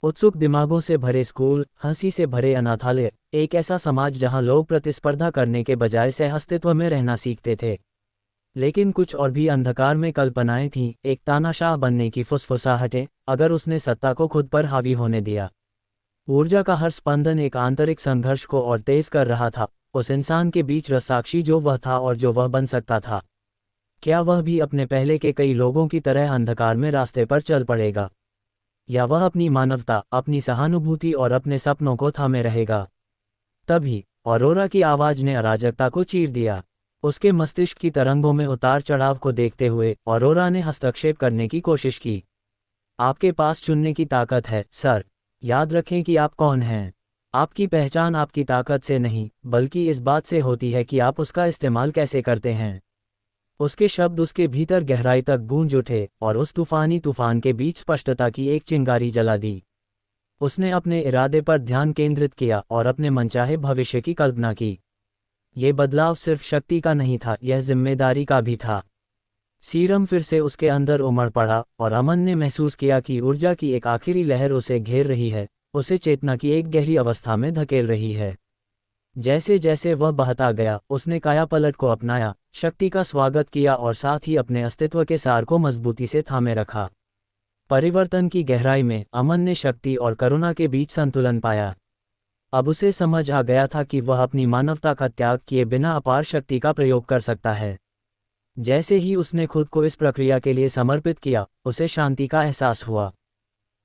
उत्सुक दिमागों से भरे स्कूल, हंसी से भरे अनाथालय, एक ऐसा समाज जहां लोग प्रतिस्पर्धा करने के बजाय सह-अस्तित्व में रहना सीखते थे। लेकिन कुछ और भी अंधकार में कल्पनाएं थीं, एक तानाशाह बनने की फुसफुसाहटें, अगर उसने सत्ता को खुद पर हावी होने दिया। ऊर्जा का हर स्पंदन एक आंतरिक संघर्ष को और तेज कर रहा था, उस इंसान के बीच रसाक्षी जो वह था और जो वह बन सकता था। क्या वह भी अपने पहले के कई लोगों की तरह अंधकार में रास्ते पर चल पड़ेगा, या वह अपनी मानवता, अपनी सहानुभूति और अपने सपनों को थामे रहेगा? तभी ऑरोरा की आवाज ने अराजकता को चीर दिया। उसके मस्तिष्क की तरंगों में उतार चढ़ाव को देखते हुए ऑरोरा ने हस्तक्षेप करने की कोशिश की। आपके पास चुनने की ताकत है, सर। याद रखें कि आप कौन हैं। आपकी पहचान आपकी ताकत से नहीं, बल्कि इस बात से होती है कि आप उसका इस्तेमाल कैसे करते हैं। उसके शब्द उसके भीतर गहराई तक गूंज उठे और उस तूफानी तूफान के बीच स्पष्टता की एक चिंगारी जला दी। उसने अपने इरादे पर ध्यान केंद्रित किया और अपने मनचाहे भविष्य की कल्पना की। ये बदलाव सिर्फ शक्ति का नहीं था, यह जिम्मेदारी का भी था। सीरम फिर से उसके अंदर उमड़ पड़ा और अमन ने महसूस किया कि ऊर्जा की एक आखिरी लहर उसे घेर रही है, उसे चेतना की एक गहरी अवस्था में धकेल रही है। जैसे जैसे वह बहता गया, उसने कायापलट को अपनाया, शक्ति का स्वागत किया और साथ ही अपने अस्तित्व के सार को मजबूती से थामे रखा। परिवर्तन की गहराई में अमन ने शक्ति और करुणा के बीच संतुलन पाया। अब उसे समझ आ गया था कि वह अपनी मानवता का त्याग किए बिना अपार शक्ति का प्रयोग कर सकता है। जैसे ही उसने खुद को इस प्रक्रिया के लिए समर्पित किया, उसे शांति का एहसास हुआ।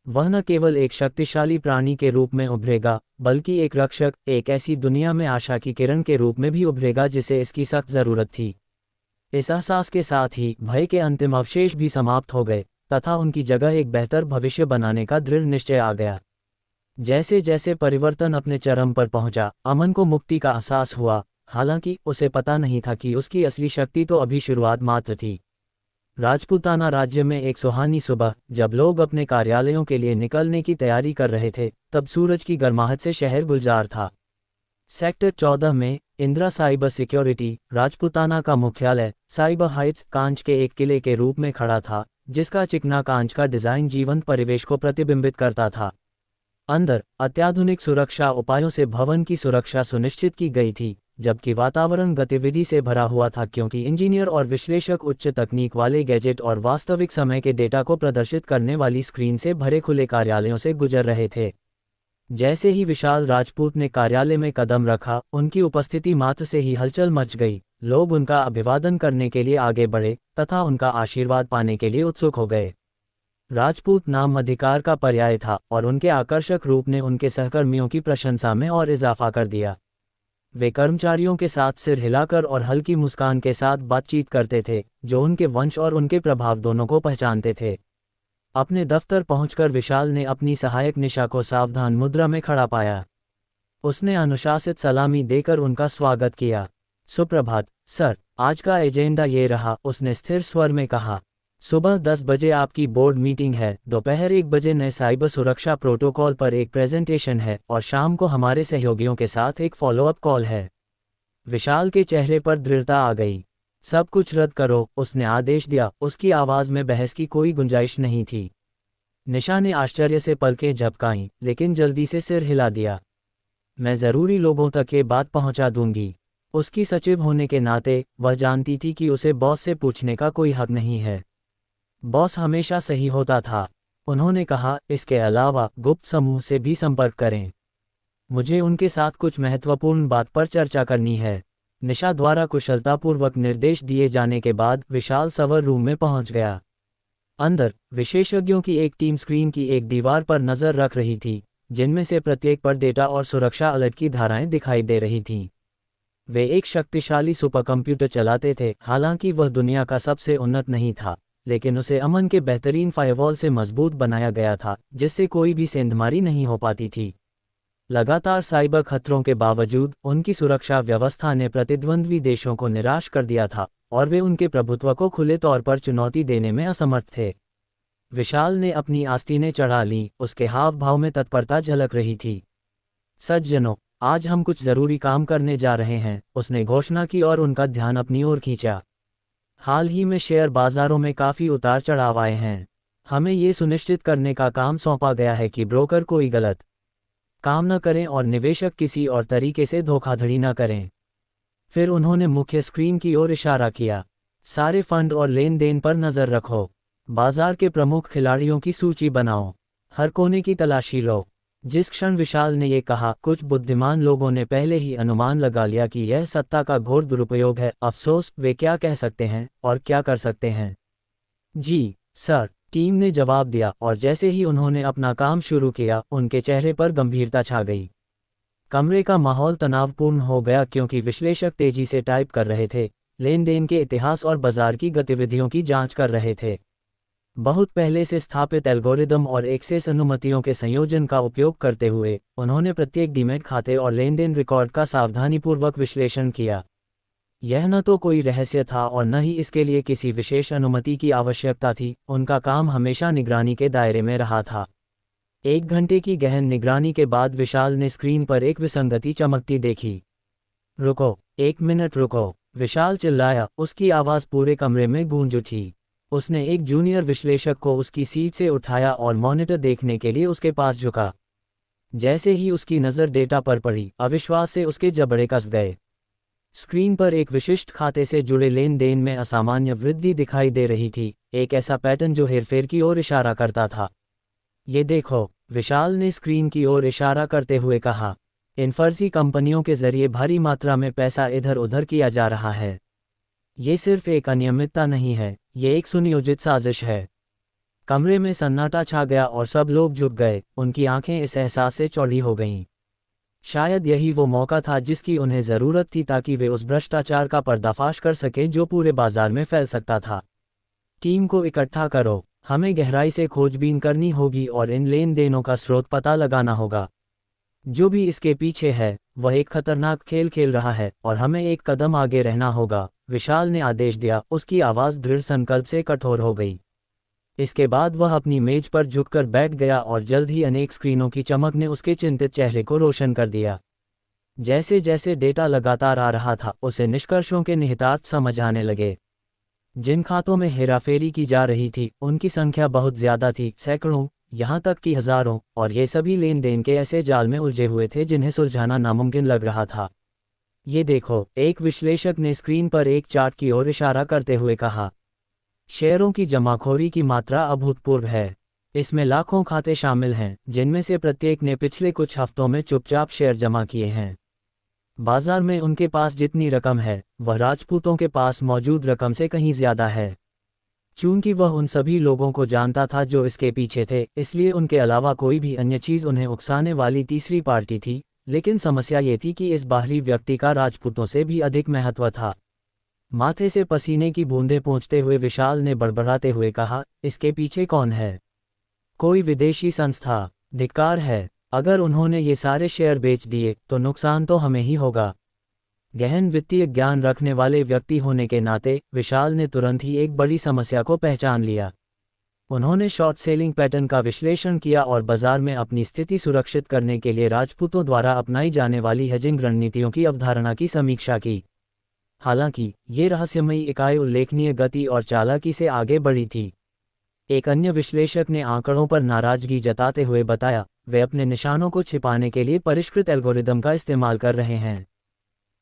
वह न केवल एक शक्तिशाली प्राणी के रूप में उभरेगा, बल्कि एक रक्षक, एक ऐसी दुनिया में आशा की किरण के रूप में भी उभरेगा जिसे इसकी सख्त जरूरत थी। इस एहसास के साथ ही भय के अंतिम अवशेष भी समाप्त हो गए, तथा उनकी जगह एक बेहतर भविष्य बनाने का दृढ़ निश्चय आ गया। जैसे जैसे परिवर्तन अपने चरम पर पहुंचा, अमन को मुक्ति का एहसास हुआ, हालांकि उसे पता नहीं था कि उसकी असली शक्ति तो अभी शुरुआत मात्र थी। राजपूताना राज्य में एक सुहानी सुबह, जब लोग अपने कार्यालयों के लिए निकलने की तैयारी कर रहे थे, तब सूरज की गर्माहट से शहर गुलजार था। सेक्टर 14 में इंदिरा साइबर सिक्योरिटी, राजपूताना का मुख्यालय, साइबर हाइट्स, कांच के एक किले के रूप में खड़ा था, जिसका चिकना कांच का डिजाइन जीवंत परिवेश को प्रतिबिंबित करता था। अंदर अत्याधुनिक सुरक्षा उपायों से भवन की सुरक्षा सुनिश्चित की गई थी, जबकि वातावरण गतिविधि से भरा हुआ था, क्योंकि इंजीनियर और विश्लेषक उच्च तकनीक वाले गैजेट और वास्तविक समय के डेटा को प्रदर्शित करने वाली स्क्रीन से भरे खुले कार्यालयों से गुजर रहे थे। जैसे ही विशाल राजपूत ने कार्यालय में कदम रखा, उनकी उपस्थिति मात्र से ही हलचल मच गई। लोग उनका अभिवादन करने के लिए आगे बढ़े तथा उनका आशीर्वाद पाने के लिए उत्सुक हो गए। राजपूत नाम अधिकार का पर्याय था, और उनके आकर्षक रूप ने उनके सहकर्मियों की प्रशंसा में और इजाफा कर दिया। वे कर्मचारियों के साथ सिर हिलाकर और हल्की मुस्कान के साथ बातचीत करते थे, जो उनके वंश और उनके प्रभाव दोनों को पहचानते थे। अपने दफ्तर पहुंचकर विशाल ने अपनी सहायक निशा को सावधान मुद्रा में खड़ा पाया। उसने अनुशासित सलामी देकर उनका स्वागत किया। सुप्रभात सर, आज का एजेंडा ये रहा, उसने स्थिर स्वर में कहा। सुबह 10 बजे आपकी बोर्ड मीटिंग है, दोपहर 1 बजे नए साइबर सुरक्षा प्रोटोकॉल पर एक प्रेजेंटेशन है, और शाम को हमारे सहयोगियों के साथ एक फॉलोअप कॉल है। विशाल के चेहरे पर दृढ़ता आ गई। सब कुछ रद्द करो, उसने आदेश दिया। उसकी आवाज़ में बहस की कोई गुंजाइश नहीं थी। निशा ने आश्चर्य से पलकें झपकाईं, लेकिन जल्दी से सिर हिला दिया। मैं ज़रूरी लोगों तक ये बात पहुंचा दूंगी। उसकी सचिव होने के नाते वह जानती थी कि उसे बॉस से पूछने का कोई हक नहीं है। बॉस हमेशा सही होता था। उन्होंने कहा, इसके अलावा गुप्त समूह से भी संपर्क करें। मुझे उनके साथ कुछ महत्वपूर्ण बात पर चर्चा करनी है। निशा द्वारा कुशलतापूर्वक निर्देश दिए जाने के बाद विशाल सर्वर रूम में पहुंच गया। अंदर विशेषज्ञों की एक टीम स्क्रीन की एक दीवार पर नजर रख रही थी, जिनमें से प्रत्येक पर डेटा और सुरक्षा अलर्ट की धाराएं दिखाई दे रही थीं। वे एक शक्तिशाली सुपरकंप्यूटर चलाते थे। हालांकि वह दुनिया का सबसे उन्नत नहीं था, लेकिन उसे अमन के बेहतरीन फायरवॉल से मजबूत बनाया गया था, जिससे कोई भी सेंधमारी नहीं हो पाती थी। लगातार साइबर खतरों के बावजूद उनकी सुरक्षा व्यवस्था ने प्रतिद्वंद्वी देशों को निराश कर दिया था, और वे उनके प्रभुत्व को खुले तौर पर चुनौती देने में असमर्थ थे। विशाल ने अपनी आस्तीनें चढ़ा लीं, उसके हाव भाव में तत्परता झलक रही थी। सज्जनों, आज हम कुछ जरूरी काम करने जा रहे हैं, उसने घोषणा की और उनका ध्यान अपनी ओर खींचा। हाल ही में शेयर बाजारों में काफ़ी उतार चढ़ाव आए हैं। हमें ये सुनिश्चित करने का काम सौंपा गया है कि ब्रोकर कोई गलत काम न करें और निवेशक किसी और तरीके से धोखाधड़ी न करें। फिर उन्होंने मुख्य स्क्रीन की ओर इशारा किया। सारे फंड और लेन देन पर नज़र रखो। बाजार के प्रमुख खिलाड़ियों की सूची बनाओ। हर कोने की तलाशी लो। जिस क्षण विशाल ने ये कहा, कुछ बुद्धिमान लोगों ने पहले ही अनुमान लगा लिया कि यह सत्ता का घोर दुरुपयोग है। अफसोस, वे क्या कह सकते हैं और क्या कर सकते हैं? जी सर, टीम ने जवाब दिया, और जैसे ही उन्होंने अपना काम शुरू किया, उनके चेहरे पर गंभीरता छा गई। कमरे का माहौल तनावपूर्ण हो गया क्योंकि विश्लेषक तेजी से टाइप कर रहे थे, लेन देन के इतिहास और बाजार की गतिविधियों की जांच कर रहे थे। बहुत पहले से स्थापित एल्गोरिदम और एक्सेस अनुमतियों के संयोजन का उपयोग करते हुए उन्होंने प्रत्येक डीमैट खाते और लेन देन रिकॉर्ड का सावधानीपूर्वक विश्लेषण किया। यह न तो कोई रहस्य था और न ही इसके लिए किसी विशेष अनुमति की आवश्यकता थी। उनका काम हमेशा निगरानी के दायरे में रहा था। 1 घंटे की गहन निगरानी के बाद विशाल ने स्क्रीन पर एक विसंगति चमकती देखी। रुको, 1 मिनट रुको, विशाल चिल्लाया, उसकी आवाज़ पूरे कमरे में गूंज उठी। उसने एक जूनियर विश्लेषक को उसकी सीट से उठाया और मॉनिटर देखने के लिए उसके पास झुका। जैसे ही उसकी नज़र डेटा पर पड़ी, अविश्वास से उसके जबड़े कस गए। स्क्रीन पर एक विशिष्ट खाते से जुड़े लेन देन में असामान्य वृद्धि दिखाई दे रही थी, एक ऐसा पैटर्न जो हेरफेर की ओर इशारा करता था। ये देखो, विशाल ने स्क्रीन की ओर इशारा करते हुए कहा, इन फर्जी कंपनियों के जरिए भारी मात्रा में पैसा इधर उधर किया जा रहा है। ये सिर्फ एक अनियमितता नहीं है, ये एक सुनियोजित साजिश है। कमरे में सन्नाटा छा गया और सब लोग झुक गए, उनकी आंखें इस एहसास से चौड़ी हो गईं। शायद यही वो मौका था जिसकी उन्हें ज़रूरत थी ताकि वे उस भ्रष्टाचार का पर्दाफाश कर सकें जो पूरे बाजार में फैल सकता था। टीम को इकट्ठा करो, हमें गहराई से खोजबीन करनी होगी और इन लेन देनों का स्रोत पता लगाना होगा। जो भी इसके पीछे है, वह एक खतरनाक खेल खेल रहा है और हमें एक कदम आगे रहना होगा, विशाल ने आदेश दिया। उसकी आवाज़ दृढ़ संकल्प से कठोर हो गई। इसके बाद वह अपनी मेज पर झुककर बैठ गया और जल्द ही अनेक स्क्रीनों की चमक ने उसके चिंतित चेहरे को रोशन कर दिया। जैसे जैसे डेटा लगातार आ रहा था, उसे निष्कर्षों के निहितार्थ समझ आने लगे। जिन खातों में हेराफेरी की जा रही थी, उनकी संख्या बहुत ज़्यादा थी, सैकड़ों, यहाँ तक कि हज़ारों, और ये सभी लेन देन के ऐसे जाल में उलझे हुए थे जिन्हें सुलझाना नामुमकिन लग रहा था। ये देखो, एक विश्लेषक ने स्क्रीन पर एक चार्ट की ओर इशारा करते हुए कहा। शेयरों की जमाखोरी की मात्रा अभूतपूर्व है। इसमें लाखों खाते शामिल हैं, जिनमें से प्रत्येक ने पिछले कुछ हफ्तों में चुपचाप शेयर जमा किए हैं। बाजार में उनके पास जितनी रकम है, वह राजपूतों के पास मौजूद रकम से कहीं ज़्यादा है। चूंकि वह उन सभी लोगों को जानता था जो इसके पीछे थे, इसलिए उनके अलावा कोई भी अन्य चीज़ उन्हें उकसाने वाली तीसरी पार्टी थी। लेकिन समस्या ये थी कि इस बाहरी व्यक्ति का राजपूतों से भी अधिक महत्व था। माथे से पसीने की बूंदें पोंछते हुए विशाल ने बड़बड़ाते हुए कहा, इसके पीछे कौन है? कोई विदेशी संस्था। धिक्कार है। अगर उन्होंने ये सारे शेयर बेच दिए तो नुकसान तो हमें ही होगा। गहन वित्तीय ज्ञान रखने वाले व्यक्ति होने के नाते विशाल ने तुरंत ही एक बड़ी समस्या को पहचान लिया। उन्होंने शॉर्ट सेलिंग पैटर्न का विश्लेषण किया और बाजार में अपनी स्थिति सुरक्षित करने के लिए राजपूतों द्वारा अपनाई जाने वाली हेजिंग रणनीतियों की अवधारणा की समीक्षा की। हालांकि ये रहस्यमयी इकाई उल्लेखनीय गति और चालाकी से आगे बढ़ी थी। एक अन्य विश्लेषक ने आंकड़ों पर नाराजगी जताते हुए बताया, वे अपने निशानों को छिपाने के लिए परिष्कृत एल्गोरिदम का इस्तेमाल कर रहे हैं।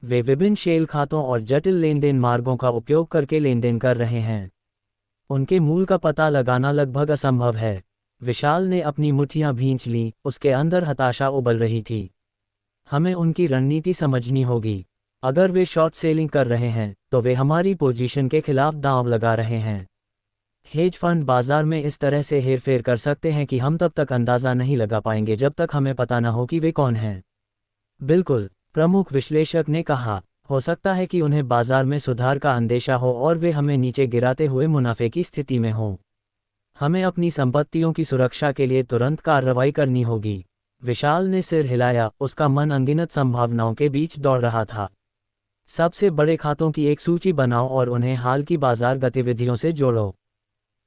वे विभिन्न शेल खातों और जटिल लेनदेन मार्गों का उपयोग करके लेनदेन कर रहे हैं। उनके मूल का पता लगाना लगभग असंभव है। विशाल ने अपनी मुट्ठियां भींच लीं, उसके अंदर हताशा उबल रही थी। हमें उनकी रणनीति समझनी होगी। अगर वे शॉर्ट सेलिंग कर रहे हैं तो वे हमारी पोजीशन के खिलाफ दांव लगा रहे हैं। हेज फंड बाजार में इस तरह से हेरफेर कर सकते हैं कि हम तब तक अंदाज़ा नहीं लगा पाएंगे जब तक हमें पता न हो कि वे कौन हैं। बिल्कुल, प्रमुख विश्लेषक ने कहा। हो सकता है कि उन्हें बाजार में सुधार का अंदेशा हो और वे हमें नीचे गिराते हुए मुनाफे की स्थिति में हों। हमें अपनी संपत्तियों की सुरक्षा के लिए तुरंत कार्रवाई करनी होगी। विशाल ने सिर हिलाया, उसका मन अनगिनत संभावनाओं के बीच दौड़ रहा था। सबसे बड़े खातों की एक सूची बनाओ और उन्हें हाल की बाजार गतिविधियों से जोड़ो।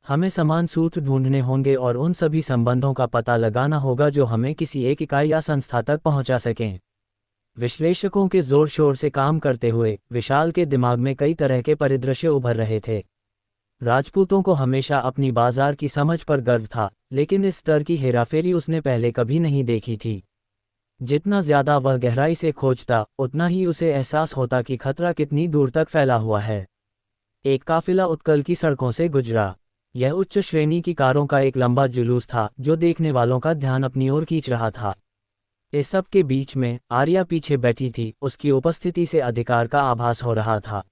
हमें समान सूत्र ढूंढने होंगे और उन सभी संबंधों का पता लगाना होगा जो हमें किसी एक इकाई या संस्था तक पहुंचा सकें। विश्लेषकों के जोर शोर से काम करते हुए विशाल के दिमाग में कई तरह के परिदृश्य उभर रहे थे। राजपूतों को हमेशा अपनी बाजार की समझ पर गर्व था, लेकिन इस स्तर की हेराफेरी उसने पहले कभी नहीं देखी थी। जितना ज्यादा वह गहराई से खोजता, उतना ही उसे एहसास होता कि खतरा कितनी दूर तक फैला हुआ है। एक काफिला उत्कल की सड़कों से गुजरा। यह उच्च श्रेणी की कारों का एक लंबा जुलूस था जो देखने वालों का ध्यान अपनी ओर खींच रहा था। इस सब के बीच में आर्या पीछे बैठी थी, उसकी उपस्थिति से अधिकार का आभास हो रहा था।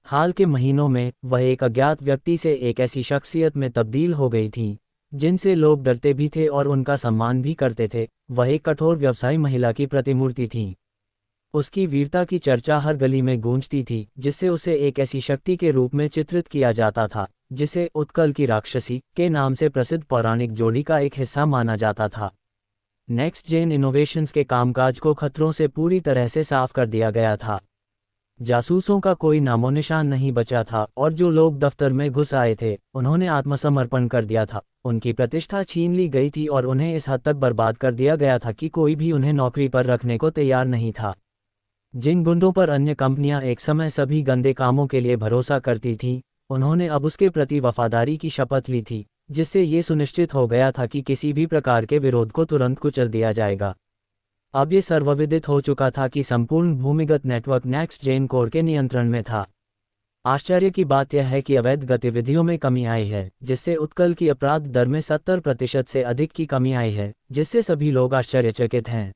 हाल के महीनों में वह एक अज्ञात व्यक्ति से एक ऐसी शख्सियत में तब्दील हो गई थी जिनसे लोग डरते भी थे और उनका सम्मान भी करते थे। वह एक कठोर व्यवसायी महिला की प्रतिमूर्ति थी। उसकी वीरता की चर्चा हर गली में गूंजती थी, जिससे उसे एक ऐसी शक्ति के रूप में चित्रित किया जाता था जिसे उत्कल की राक्षसी के नाम से प्रसिद्ध पौराणिक जोड़ी का एक हिस्सा माना जाता था। नेक्स्ट जेन इनोवेशंस के कामकाज को खतरों से पूरी तरह से साफ कर दिया गया था। जासूसों का कोई नामोनिशान नहीं बचा था और जो लोग दफ्तर में घुस आए थे उन्होंने आत्मसमर्पण कर दिया था। उनकी प्रतिष्ठा छीन ली गई थी और उन्हें इस हद तक बर्बाद कर दिया गया था कि कोई भी उन्हें नौकरी पर रखने को तैयार नहीं था। जिन गुंडों पर अन्य कंपनियां एक समय सभी गंदे कामों के लिए भरोसा करती थीं, उन्होंने अब उसके प्रति वफादारी की शपथ ली थी, जिससे ये सुनिश्चित हो गया था कि किसी भी प्रकार के विरोध को तुरंत कुचल दिया जाएगा। अब ये सर्वविदित हो चुका था कि संपूर्ण भूमिगत नेटवर्क नेक्स्ट जेन कोर के नियंत्रण में था। आश्चर्य की बात यह है कि अवैध गतिविधियों में कमी आई है, जिससे उत्कल की अपराध दर में 70% से अधिक की कमी आई है, जिससे सभी लोग आश्चर्यचकित हैं।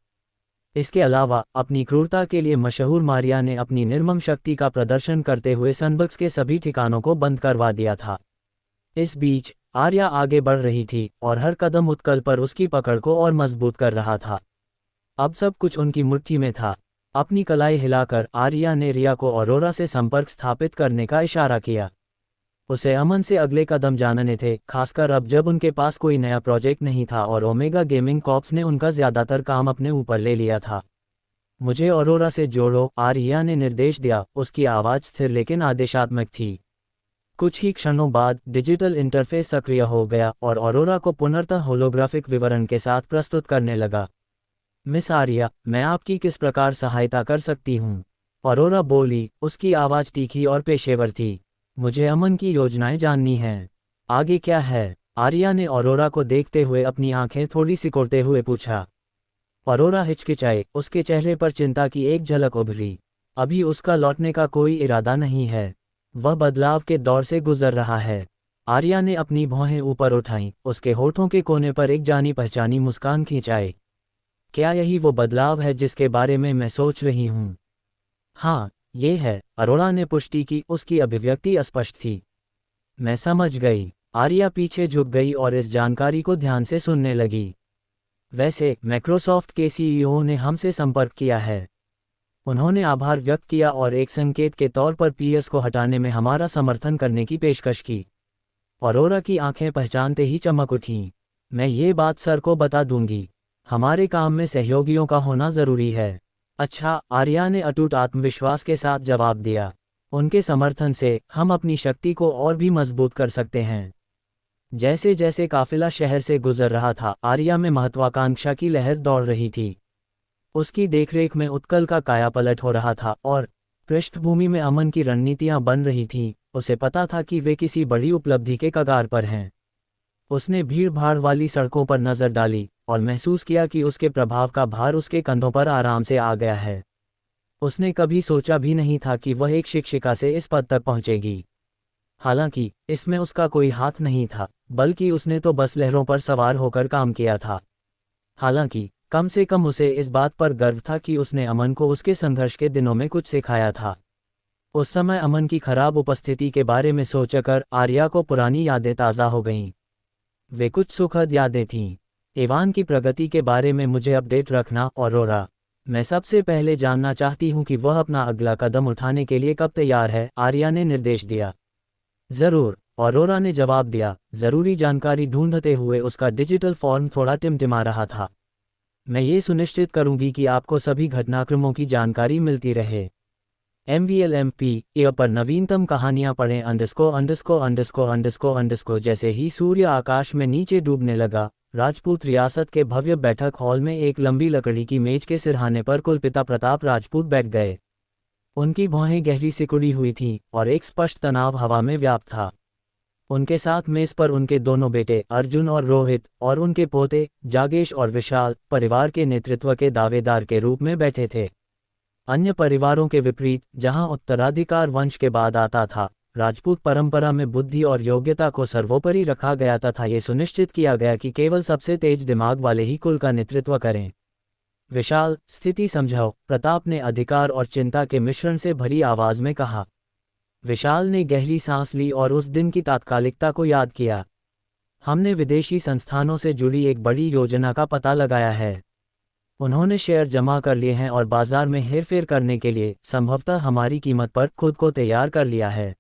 इसके अलावा अपनी क्रूरता के लिए मशहूर मारिया ने अपनी निर्मम शक्ति का प्रदर्शन करते हुए सनबक्स के सभी ठिकानों को बंद करवा दिया था। इस बीच आर्या आगे बढ़ रही थी और हर कदम उत्कल पर उसकी पकड़ को और मजबूत कर रहा था। अब सब कुछ उनकी मुट्ठी में था। अपनी कलाई हिलाकर आर्या ने रिया को ऑरोरा से संपर्क स्थापित करने का इशारा किया। उसे अमन से अगले कदम जानने थे, खासकर अब जब उनके पास कोई नया प्रोजेक्ट नहीं था और ओमेगा गेमिंग कॉर्प्स ने उनका ज्यादातर काम अपने ऊपर ले लिया था। मुझे ऑरोरा से जोड़ो, आर्या ने निर्देश दिया। उसकी आवाज़ स्थिर लेकिन आदेशात्मक थी। कुछ ही क्षणों बाद डिजिटल इंटरफेस सक्रिय हो गया और ऑरोरा को पुनर्तः होलोग्राफिक विवरण के साथ प्रस्तुत करने लगा। मिस आर्या, मैं आपकी किस प्रकार सहायता कर सकती हूँ? ऑरोरा बोली, उसकी आवाज़ तीखी और पेशेवर थी। मुझे अमन की योजनाएं जाननी हैं। आगे क्या है? आर्या ने ऑरोरा को देखते हुए अपनी आंखें थोड़ी सिकोड़ते हुए पूछा। ऑरोरा हिचकिचाई, उसके चेहरे पर चिंता की एक झलक उभरी। अभी उसका लौटने का कोई इरादा नहीं है। वह बदलाव के दौर से गुजर रहा है। आर्या ने अपनी भौहें ऊपर उठाईं, उसके होठों के कोने पर एक जानी पहचानी मुस्कान खींचाई। क्या यही वो बदलाव है जिसके बारे में मैं सोच रही हूँ? हाँ, ये है, अरोरा ने पुष्टि की। उसकी अभिव्यक्ति अस्पष्ट थी। मैं समझ गई। आर्या पीछे झुक गई और इस जानकारी को ध्यान से सुनने लगी। वैसे माइक्रोसॉफ्ट के सीईओ ने हमसे संपर्क किया है। उन्होंने आभार व्यक्त किया और एक संकेत के तौर पर पीएस को हटाने में हमारा समर्थन करने की पेशकश की। अरोरा की आंखें पहचानते ही चमक उठीं। मैं ये बात सर को बता दूंगी। हमारे काम में सहयोगियों का होना जरूरी है। अच्छा, आर्या ने अटूट आत्मविश्वास के साथ जवाब दिया। उनके समर्थन से हम अपनी शक्ति को और भी मजबूत कर सकते हैं। जैसे जैसे काफिला शहर से गुजर रहा था, आर्या में महत्वाकांक्षा की लहर दौड़ रही थी। उसकी देखरेख में उत्कल का कायापलट हो रहा था और पृष्ठभूमि में अमन की रणनीतियां बन रही थीं। उसे पता था कि वे किसी बड़ी उपलब्धि के कगार पर हैं। उसने भीड़-भाड़ वाली सड़कों पर नजर डाली और महसूस किया कि उसके प्रभाव का भार उसके कंधों पर आराम से आ गया है। उसने कभी सोचा भी नहीं था कि वह एक शिक्षिका से इस पद तक पहुंचेगी। हालांकि इसमें उसका कोई हाथ नहीं था, बल्कि उसने तो बस लहरों पर सवार होकर काम किया था। हालांकि कम से कम उसे इस बात पर गर्व था कि उसने अमन को उसके संघर्ष के दिनों में कुछ सिखाया था। उस समय अमन की खराब उपस्थिति के बारे में सोचकर आर्या को पुरानी यादें ताज़ा हो गईं। वे कुछ सुखद यादें थीं। इवान की प्रगति के बारे में मुझे अपडेट रखना, औरोरा। मैं सबसे पहले जानना चाहती हूँ कि वह अपना अगला कदम उठाने के लिए कब तैयार है, आर्या ने निर्देश दिया। ज़रूर, औरोरा ने जवाब दिया, ज़रूरी जानकारी ढूंढते हुए उसका डिजिटल फॉर्म थोड़ा टिमटिमा रहा था। मैं ये सुनिश्चित करूंगी कि आपको सभी घटनाक्रमों की जानकारी मिलती रहे। MVLMP ए पर नवीनतम कहानियां पढ़ें ______। जैसे ही सूर्य आकाश में नीचे डूबने लगा, राजपूत रियासत के भव्य बैठक हॉल में एक लंबी लकड़ी की मेज के सिरहाने पर कुलपिता प्रताप राजपूत बैठ गए। उनकी भौहें गहरी सिकुड़ी हुई थीं और एक स्पष्ट तनाव हवा में व्याप्त था। उनके साथ मेज पर उनके दोनों बेटे अर्जुन और रोहित और उनके पोते जागेश और विशाल परिवार के नेतृत्व के दावेदार के रूप में बैठे थे। अन्य परिवारों के विपरीत, जहां उत्तराधिकार वंश के बाद आता था, राजपूत परंपरा में बुद्धि और योग्यता को सर्वोपरि रखा गया तथा ये सुनिश्चित किया गया कि केवल सबसे तेज दिमाग वाले ही कुल का नेतृत्व करें। विशाल, स्थिति समझाओ, प्रताप ने अधिकार और चिंता के मिश्रण से भरी आवाज में कहा। विशाल ने गहरी सांस ली और उस दिन की तात्कालिकता को याद किया। हमने विदेशी संस्थानों से जुड़ी एक बड़ी योजना का पता लगाया है। उन्होंने शेयर जमा कर लिए हैं और बाजार में हेरफेर करने के लिए संभवतः हमारी कीमत पर खुद को तैयार कर लिया है।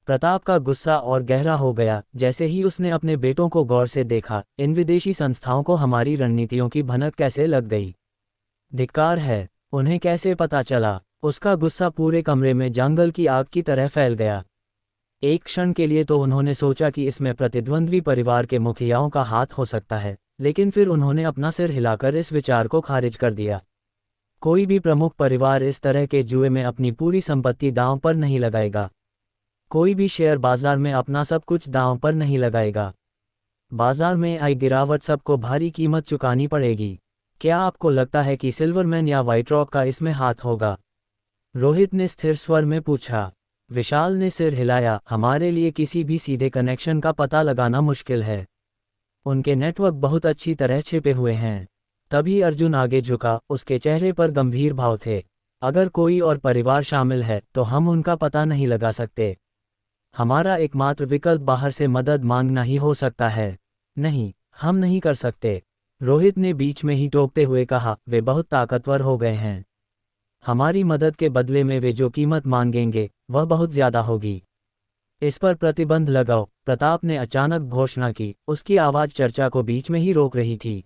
प्रताप का गुस्सा और गहरा हो गया जैसे ही उसने अपने बेटों को गौर से देखा। इन विदेशी संस्थाओं को हमारी रणनीतियों की भनक कैसे लग गई? धिक्कार है, उन्हें कैसे पता चला? उसका गुस्सा पूरे कमरे में जंगल की आग की तरह फैल गया। एक क्षण के लिए तो उन्होंने सोचा कि इसमें प्रतिद्वंद्वी परिवार के मुखियाओं का हाथ हो सकता है, लेकिन फिर उन्होंने अपना सिर हिलाकर इस विचार को खारिज कर दिया। कोई भी प्रमुख परिवार इस तरह के जुए में अपनी पूरी संपत्ति दांव पर नहीं लगाएगा। कोई भी शेयर बाजार में अपना सब कुछ दांव पर नहीं लगाएगा। बाजार में आई गिरावट सबको भारी कीमत चुकानी पड़ेगी। क्या आपको लगता है कि सिल्वरमैन या व्हाइट रॉक का इसमें हाथ होगा? रोहित ने स्थिर स्वर में पूछा। विशाल ने सिर हिलाया। हमारे लिए किसी भी सीधे कनेक्शन का पता लगाना मुश्किल है। उनके नेटवर्क बहुत अच्छी तरह छिपे हुए हैं। तभी अर्जुन आगे झुका, उसके चेहरे पर गंभीर भाव थे। अगर कोई और परिवार शामिल है तो हम उनका पता नहीं लगा सकते। हमारा एकमात्र विकल्प बाहर से मदद मांगना ही हो सकता है। नहीं, हम नहीं कर सकते, रोहित ने बीच में ही टोकते हुए कहा। वे बहुत ताकतवर हो गए हैं। हमारी मदद के बदले में वे जो कीमत मांगेंगे वह बहुत ज्यादा होगी। इस पर प्रतिबंध लगाओ, प्रताप ने अचानक घोषणा की। उसकी आवाज चर्चा को बीच में ही रोक रही थी।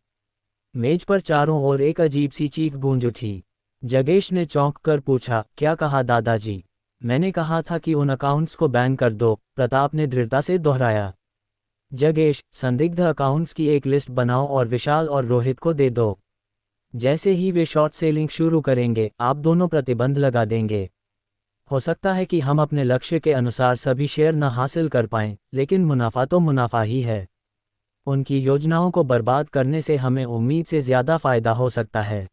मेज पर चारों ओर एक अजीब सी चीख गूंज उठी। जगेश ने चौंक कर पूछा, क्या कहा दादाजी? मैंने कहा था कि उन अकाउंट्स को बैन कर दो, प्रताप ने दृढ़ता से दोहराया। जगेश, संदिग्ध अकाउंट्स की एक लिस्ट बनाओ और विशाल और रोहित को दे दो। जैसे ही वे शॉर्ट सेलिंग शुरू करेंगे, आप दोनों प्रतिबंध लगा देंगे। हो सकता है कि हम अपने लक्ष्य के अनुसार सभी शेयर न हासिल कर पाएं, लेकिन मुनाफा तो मुनाफा ही है। उनकी योजनाओं को बर्बाद करने से हमें उम्मीद से ज़्यादा फायदा हो सकता है।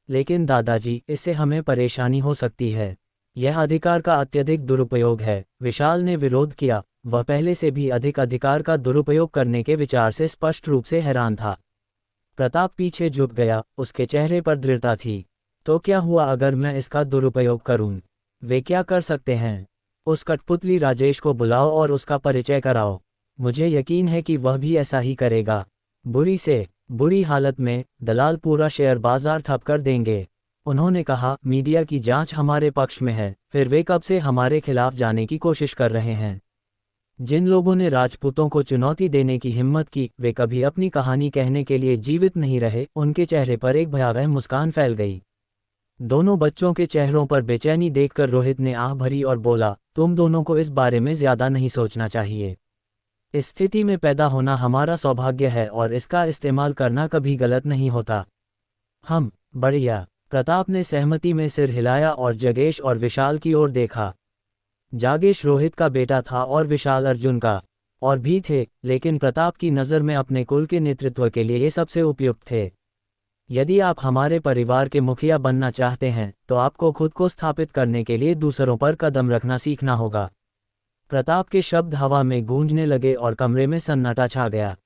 लेकिन दादाजी, इससे हमें परेशानी हो सकती है। यह अधिकार का अत्यधिक दुरुपयोग है। विशाल ने विरोध किया। वह पहले से भी अधिक अधिकार का दुरुपयोग करने के विचार से स्पष्ट रूप से हैरान था। प्रताप पीछे झुक गया, उसके चेहरे पर दृढ़ता थी। तो क्या हुआ अगर मैं इसका दुरुपयोग करूं? वे क्या कर सकते हैं? उस कठपुतली राजेश को बुलाओ और उसका परिचय कराओ। मुझे यकीन है कि वह भी ऐसा ही करेगा। बुरी से बुरी हालत में दलाल पूरा शेयर बाजार ठप कर देंगे। उन्होंने कहा, मीडिया की जांच हमारे पक्ष में है, फिर वे कब से हमारे खिलाफ जाने की कोशिश कर रहे हैं। जिन लोगों ने राजपूतों को चुनौती देने की हिम्मत की, वे कभी अपनी कहानी कहने के लिए जीवित नहीं रहे। उनके चेहरे पर एक भयावह मुस्कान फैल गई। दोनों बच्चों के चेहरों पर बेचैनी देखकर रोहित ने आह भरी और बोला, तुम दोनों को इस बारे में ज्यादा नहीं सोचना चाहिए। इस स्थिति में पैदा होना हमारा सौभाग्य है और इसका इस्तेमाल करना कभी गलत नहीं होता। हम बढ़िया। प्रताप ने सहमति में सिर हिलाया और जगेश और विशाल की ओर देखा। जागेश रोहित का बेटा था और विशाल अर्जुन का और भी थे, लेकिन प्रताप की नज़र में अपने कुल के नेतृत्व के लिए ये सबसे उपयुक्त थे। यदि आप हमारे परिवार के मुखिया बनना चाहते हैं तो आपको खुद को स्थापित करने के लिए दूसरों पर कदम रखना सीखना होगा। प्रताप के शब्द हवा में गूंजने लगे और कमरे में सन्नाटा छा गया।